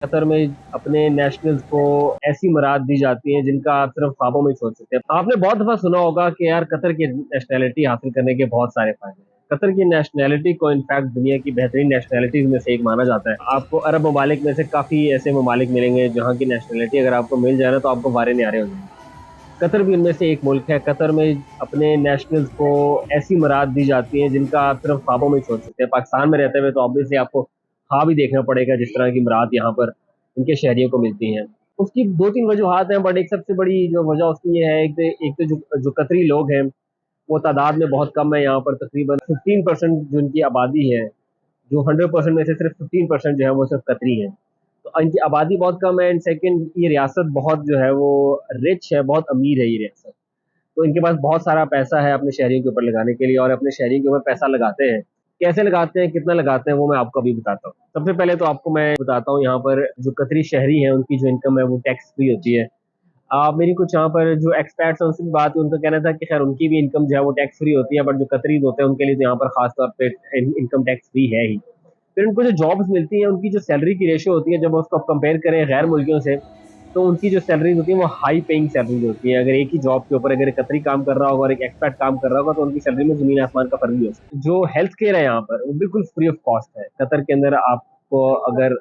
Qatar में अपने nationals को ऐसी मराद दी जाती है जिनका आप सिर्फ ख्वाबों में ही सोच सकते हैं। आपने बहुत दफा सुना होगा कि यार कतर की नेशनैलिटी हासिल करने के बहुत सारे फायदे हैं। कतर की नेशनैलिटी को इनफैक्ट दुनिया की बेहतरीन नेशनैलिटीज में से एक माना जाता है। आपको अरब ममालिक में से काफी ऐसे ममालिक मिलेंगे जहाँ की नेशनैलिटी अगर आपको मिल जाए ना तो आपको वारे न्यारे हो जाएंगे। कतर भी उनमें से एक मुल्क है। कतर में अपने नेशनल्स को ऐसी मराद दी जाती है जिनका आप सिर्फ ख्वाबों में ही सोच सकते हैं। पाकिस्तान में रहते हुए तो ऑब्वियसली आपको ख्वाब ही देखना पड़ेगा जिस तरह की मराद यहाँ पर इनके शहरियों को मिलती हैं। उसकी दो तीन वजूहत हैं, बट एक सबसे बड़ी जो वजह उसकी ये है, एक तो जो कतरी लोग हैं वो तादाद में बहुत कम है। यहाँ पर तकरीबन 15% जो इनकी आबादी है, जो 100% में से सिर्फ 15% जो है वो सिर्फ कतरी है। तो इनकी आबादी बहुत कम है एंड सेकंड ये रियासत बहुत जो है वो रिच है, बहुत अमीर है ये रियासत। तो इनके पास बहुत सारा पैसा है अपने शहरियों के ऊपर लगाने के लिए, और अपने शहरियों के ऊपर पैसा लगाते हैं। कैसे लगाते हैं, कितना लगाते हैं, वो मैं आपको अभी बताता हूँ। सबसे पहले तो आपको मैं बताता हूँ, यहाँ पर जो कतरी शहरी है उनकी जो इनकम है वो टैक्स फ्री होती है। मेरी कुछ यहाँ पर जो एक्सपर्ट्स हैं उनसे भी बात हुई, उनका कहना था कि खैर उनकी भी इनकम जो है वो टैक्स फ्री होती है, बट जो कतरीज होते हैं उनके लिए तो यहाँ पर खास तौर पे इनकम टैक्स फ्री है ही। फिर उनको जो जॉब्स मिलती हैं उनकी जो सैलरी की रेशियो होती है, जब उसको आप कंपेयर करें गैर मुल्कियों से, तो उनकी जो सैलरीज होती है वो हाई पेइंग सैलरीज होती है। अगर एक ही जॉब के ऊपर अगर एक कतरी काम कर रहा होगा और एक एक्सपर्ट काम कर रहा होगा तो उनकी सैलरी में जमीन आसमान का फर्क भी हो सकता है। जो हेल्थ केयर है यहाँ पर वो बिल्कुल फ्री ऑफ कॉस्ट है। कतर के अंदर आपको अगर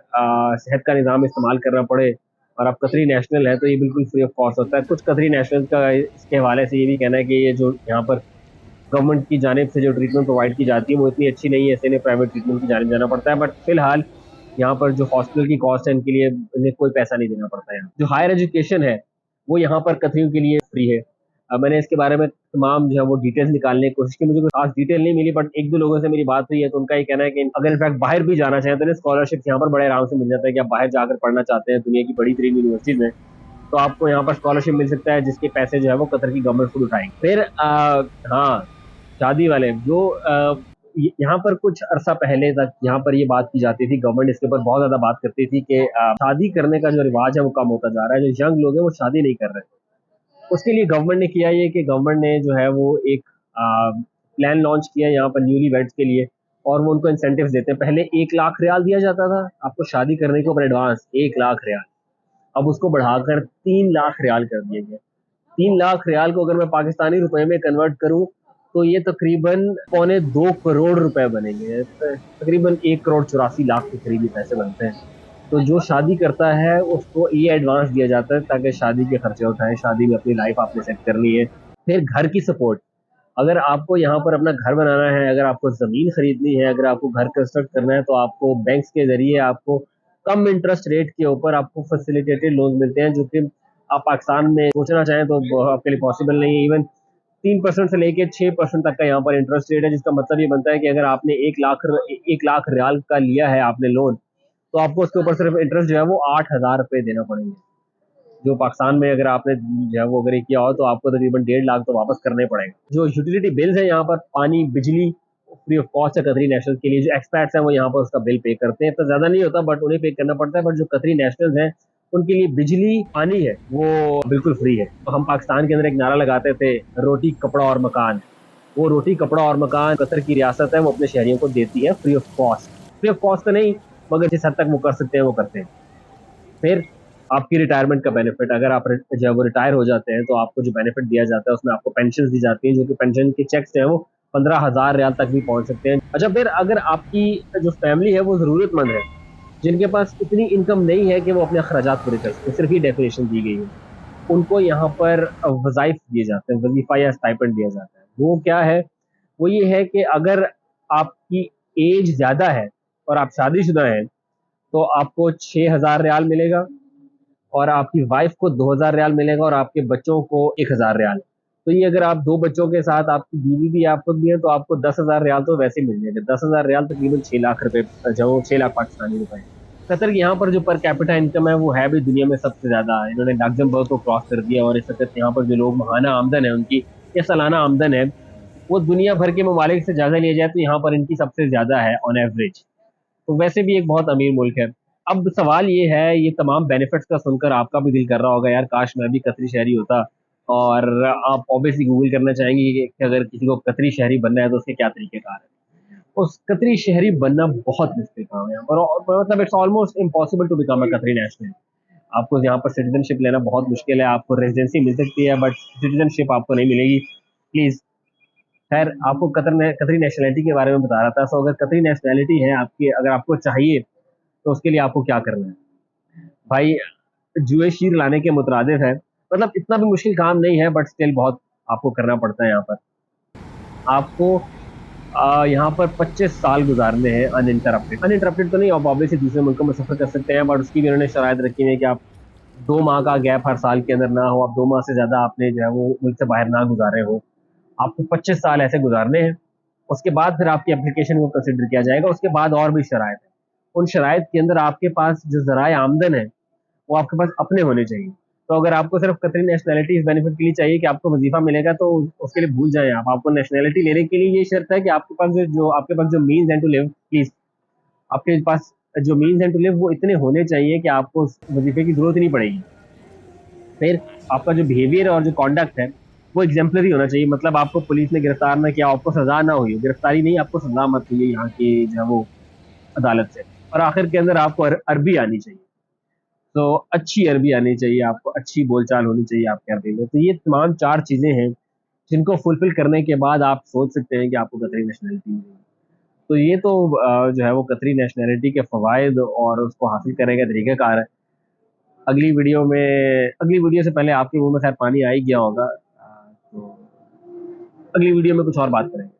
सेहत का निज़ाम इस्तेमाल करना पड़े और आप कतरी नेशनल है तो ये बिल्कुल फ्री ऑफ कॉस्ट होता है। कुछ कतरी नेशनल का इसके हवाले से ये भी कहना है कि ये जो यहाँ पर गवर्नमेंट की जानिब से जो ट्रीटमेंट प्रोवाइड की जाती है वो इतनी अच्छी नहीं है, ऐसे इन्हें प्राइवेट ट्रीटमेंट की जानिब जाना पड़ता है। बट फिलहाल यहाँ पर जो हॉस्पिटल की कॉस्ट है इनके लिए इन्हें कोई पैसा नहीं देना पड़ता है। जो हायर एजुकेशन है वो यहाँ पर कतरियों के लिए फ्री है। अब मैंने इसके बारे में तमाम जो है वो डिटेल्स निकालने की कोशिश की, मुझे कोई खास डिटेल नहीं मिली, बट एक दो लोगों से मेरी बात हुई है तो उनका ये कहना है कि अगर इनफैक्ट बाहर भी जाना चाहें तो स्कॉलरशिप यहाँ पर बड़े आराम से मिल जाता है कि आप बाहर जाकर पढ़ना चाहते हैं दुनिया की बड़ी तरीन यूनिवर्सिटीज में, तो आपको यहाँ पर स्कॉलरशिप मिल सकता है जिसके पैसे जो है वो कतर की गवर्नमेंट खुद उठाएगी। फिर हाँ, शादी वाले जो यहाँ पर कुछ अरसा पहले तक यहाँ पर ये बात की जाती थी, गवर्नमेंट इसके ऊपर बहुत ज्यादा बात करती थी कि शादी करने का जो रिवाज है वो कम होता जा रहा है, जो यंग लोग हैं वो शादी नहीं कर रहे। उसके लिए गवर्नमेंट ने किया ये कि गवर्नमेंट ने जो है वो एक प्लान लॉन्च किया यहाँ पर न्यूली वेड्स के लिए, और वो उनको इंसेंटिव्स देते हैं। पहले 1 लाख रियाल दिया जाता था आपको शादी करने के ऊपर एडवांस, 1 लाख रियाल। अब उसको बढ़ाकर 3 लाख रियाल कर दिया गया। 3 लाख रियाल को अगर मैं पाकिस्तानी रुपए में कन्वर्ट करूं तो ये तकरीबन 2.25 करोड़ रुपए बनेंगे। तकरीबन 1 करोड़ 84 लाख के करीब ये पैसे बनते हैं। तो जो शादी करता है उसको ये एडवांस दिया जाता है ताकि शादी के खर्चे उठाएं, शादी में अपनी लाइफ आपने सेट करनी है। फिर घर की सपोर्ट, अगर आपको यहाँ पर अपना घर बनाना है, अगर आपको ज़मीन खरीदनी है, अगर आपको घर कंस्ट्रक्ट करना है, तो आपको बैंक्स के ज़रिए आपको कम इंटरेस्ट रेट के ऊपर आपको फैसिलिटेटेड लोन मिलते हैं, जो कि आप पाकिस्तान में सोचना चाहें तो आपके लिए पॉसिबल नहीं है। इवन 3% से लेके 6% तक का यहाँ पर इंटरेस्ट रेट है, जिसका मतलब ये बनता है कि अगर आपने 1 लाख रियाल का लिया है आपने लोन, तो आपको उसके ऊपर सिर्फ इंटरेस्ट जो है वो 8,000 रुपये देना पड़ेंगे। जो पाकिस्तान में अगर आपने जो है वो अगर ये किया हो तो आपको तकरीबन 1.5 लाख तो वापस करने पड़ेगा। जो यूटिलिटी बिल्स है यहाँ पर, पानी बिजली फ्री ऑफ कॉस्ट है कतरी नेशनल के लिए। जो एक्सपर्ट्स हैं वो यहाँ पर उसका बिल पे करते हैं, तो ज़्यादा नहीं होता बट उन्हें पे करना पड़ता है। बट जो कतरी नेशनल्स हैं उनके लिए बिजली पानी है वो बिल्कुल फ्री है। तो हम पाकिस्तान के अंदर एक नारा लगाते थे, रोटी कपड़ा और मकान। वो रोटी कपड़ा और मकान कतर की रियासत है वो अपने शहरियों को देती है free of cost. Free of cost तो नहीं, मगर जिस हद तक वो कर सकते हैं वो करते हैं। फिर आपकी रिटायरमेंट का बेनिफिट, अगर आप जब वो रिटायर हो जाते हैं तो आपको जो बेनिफिट दिया जाता है उसमें आपको पेंशन दी जाती है, जो कि पेंशन के चेक्स जो है वो 15,000 रियाल तक भी पहुंच सकते हैं। अच्छा, फिर अगर आपकी जो फैमिली है वो जरूरतमंद है, जिनके पास इतनी इनकम नहीं है कि वो अपने अखराजात पूरे कर सकें, सिर्फ ये डेफिनेशन दी गई है, उनको यहाँ पर वज़ाइफ दिए जाते हैं, वजीफा या स्टाइपेंड दिया जाता है। वो क्या है, वो ये है कि अगर आपकी एज ज़्यादा है और आप शादीशुदा हैं तो आपको 6,000 रियाल मिलेगा, और आपकी वाइफ को 2,000 रियाल मिलेगा, और आपके बच्चों को 1,000 रियाल। तो ये अगर आप दो बच्चों के साथ आपकी बीवी भी आप खुद भी है तो आपको 10,000 रियाल तो वैसे ही मिल जाएंगे। 10,000 रियाल तकरीबन 6 लाख रुपए, जो 6 लाख पाकिस्तानी रुपए। कतर की यहाँ पर जो पर कैपिटा इनकम है वो है भी दुनिया में सबसे ज्यादा। इन्होंने लग्जमबर्ग को क्रॉस कर दिया, और इस वक्त यहाँ पर जो लोग महाना आमदन है उनकी या सालाना आमदन है वो दुनिया भर के ममालिक से ज्यादा लिया जाए तो यहाँ पर इनकी सबसे ज्यादा है ऑन एवरेज। तो वैसे भी एक बहुत अमीर मुल्क है। अब सवाल ये है, ये तमाम बेनिफिट्स का सुनकर आपका भी दिल कर रहा होगा यार काश मैं भी कतरी शहरी होता, और आप ऑब्वियसली गूगल करना चाहेंगे कि अगर किसी को कतरी शहरी बनना है तो उसके क्या तरीकेकार है। उस कतरी शहरी बनना बहुत मुश्किल काम है यहाँ पर, और मतलब it's almost impossible to become a Qatari national. आपको यहाँ पर सिटीजनशिप लेना बहुत मुश्किल है, आपको रेजिडेंसी मिल सकती है बट सिटीजनशिप आपको नहीं मिलेगी। प्लीज़, खैर आपको कतरी नेशनैलिटी के बारे में बता रहा था। सो अगर कतरी नेशनैलिटी है आपकी, अगर आपको चाहिए, तो उसके लिए आपको क्या करना है? भाई, जुए शीर लाने के मुतरादिफ है। मतलब इतना भी मुश्किल काम नहीं है, बट स्टिल बहुत आपको करना पड़ता है यहाँ पर। आपको यहाँ पर 25 साल गुजारने हैं अनइंटरप्टेड। अनइंटरप्टेड तो नहीं, आप ऑब्वियसली दूसरे मुल्कों में सफ़र कर सकते हैं, बट उसकी भी उन्होंने शराइत रखी है कि आप 2 माह का गैप हर साल के अंदर ना हो, आप 2 माह से ज़्यादा आपने जो है वो मुल्क से बाहर ना गुज़ारे हो। आपको 25 साल ऐसे गुज़ारने हैं। उसके बाद फिर आपकी एप्लीकेशन को कंसिडर किया जाएगा। उसके बाद और भी शराइत हैं। उन शराइत के अंदर आपके पास जो ज़राए आमदन है, वो आपके पास अपने होने चाहिए। तो अगर आपको सिर्फ कतरी नेशनैलिटी इस बेनिफिट के लिए चाहिए कि आपको वजीफा मिलेगा, तो उसके लिए भूल जाएं आप। आपको नेशनैलिटी लेने के लिए ये शर्त है कि आपके पास जो means and to live, please, आपके पास जो मीन्स एंड टू लिव वो इतने होने चाहिए कि आपको उस वजीफे की जरूरत ही नहीं पड़ेगी। फिर आपका जो बिहेवियर और जो कॉन्डक्ट है वो एग्जाम्पलरी होना चाहिए। मतलब आपको पुलिस ने गिरफ्तार ना किया, आपको सजा ना हुई, गिरफ्तारी नहीं, आपको सजा मत हुई है यहाँ की जो है वो अदालत से। और आखिर के अंदर आपको अरबी आनी चाहिए। तो अच्छी अरबी आनी चाहिए आपको, अच्छी बोलचाल होनी चाहिए आपके अरबी में। तो ये तमाम 4 चीज़ें हैं, जिनको फुलफ़िल करने के बाद आप सोच सकते हैं कि आपको कतरी नेशनैलिटी मिलेगी। तो ये तो जो है वो कतरी नेशनैलिटी के फ़वाइद और उसको हासिल करने का तरीक़ाकार है। अगली वीडियो से पहले आपके मुँह में ख़ैर पानी आ ही गया होगा। तो अगली वीडियो में कुछ और बात करेंगे।